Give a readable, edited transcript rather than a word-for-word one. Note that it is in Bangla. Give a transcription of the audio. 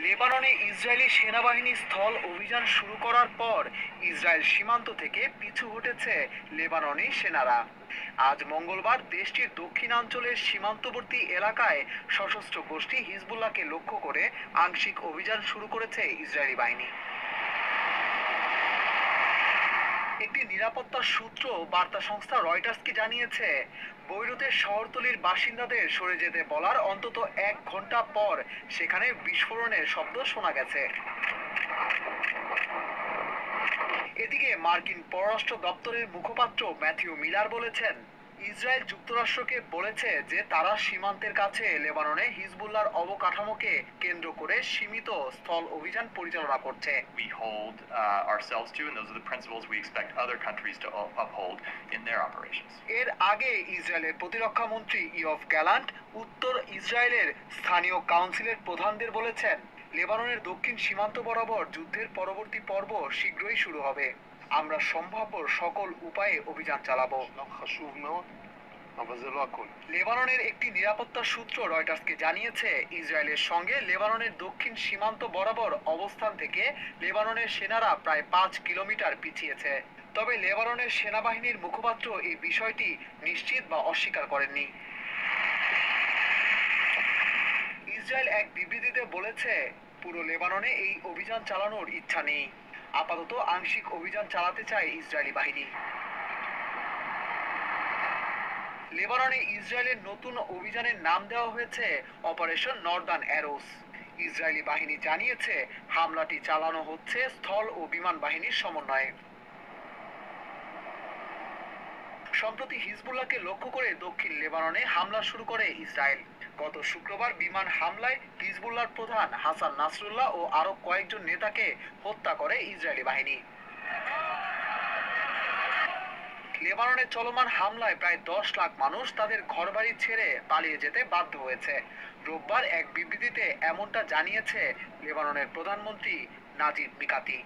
লেবাননে ইসরায়েলি সেনাবাহিনী স্থল অভিযান শুরু করার পর ইসরায়েল সীমান্ত থেকে পিছু হটেছে লেবাননি সেনারা। আজ মঙ্গলবার দেশটির দক্ষিণাঞ্চলের সীমান্তবর্তী এলাকায় সশস্ত্র গোষ্ঠী হিজবুল্লাহকে লক্ষ্য করে আংশিক অভিযান শুরু করেছে ইসরায়েলি বাহিনী। একটি নিরাপত্তা সূত্র বার্তা সংস্থা রয়টার্সকে জানিয়েছে, বৈরুতের শহরতলির বাসিন্দাদের সরে যেতে বলার অন্তত 1 ঘন্টা পর সেখানে বিস্ফোরণের শব্দ শোনা গেছে। এদিকে মার্কিন পররাষ্ট্র দপ্তরের মুখপাত্র ম্যাথিউ মিলার বলেছেন, ইসরায়েল যুক্তরাষ্ট্রকে বলেছে যে তারা সীমান্তের কাছে লেবাননে হিজবুল্লাহর অবকাঠামোকে কেন্দ্র করে সীমিত স্থল অভিযান পরিচালনা করছে। We hold ourselves to, and those are the principles we expect other countries to uphold in their operations. এর আগে ইসরায়েলের প্রতিরক্ষা মন্ত্রী ইয়ভ গ্যালান্ট উত্তর ইসরায়েলের স্থানীয় কাউন্সিলের প্রধানদের বলেছেন, লেবাননের দক্ষিণ সীমান্ত বরাবর যুদ্ধের পরবর্তী পর্ব শীঘ্রই শুরু হবে। আমরা সম্ভাব্য সকল উপায়ে অভিযান চালাবো। লেবাননের একটি নিরাপত্তা সূত্র রয়টার্সকে জানিয়েছে, ইসরায়েলের সঙ্গে লেবাননের দক্ষিণ সীমান্ত বরাবর অবস্থান থেকে লেবাননের সেনারা প্রায় 5 কিলোমিটার পিছিয়েছে। তবে লেবাননের সেনাবাহিনীর মুখপাত্র এই বিষয়টি নিশ্চিত বা অস্বীকার করেননি। ইসরায়েল এক বিবৃতিতে বলেছে, পুরো লেবাননে এই অভিযান চালানোর ইচ্ছা নেই। আপাতত আংশিক অভিযান চালাতে চায় ইসরায়েলি বাহিনী। লেবাননে ইসরায়েলের নতুন অভিযানের নাম দেওয়া হয়েছে অপারেশন নর্দার্ন অ্যারোস। ইসরায়েলি বাহিনী জানিয়েছে, হামলাটি চালানো হচ্ছে স্থল ও বিমান বাহিনীর সমন্বয়ে। সম্প্রতি হিজবুল্লাহকে লক্ষ্য করে দক্ষিণ লেবাননে হামলা শুরু করে ইসরায়েল। গত শুক্রবার বিমান হামলায় হিজবুল্লাহর প্রধান হাসান নাসরুল্লাহ ও আরো কয়েকজন নেতাকে হত্যা করে ইসরায়েলি বাহিনী। লেবাননে চলমান হামলায় প্রায় 10 লাখ মানুষ তাদের ঘরবাড়ি ছেড়ে পালিয়ে যেতে বাধ্য হয়েছে। রোববার এক বিবৃতিতে এমনটা জানিয়েছে লেবাননের প্রধানমন্ত্রী নাজিব মিকাতি।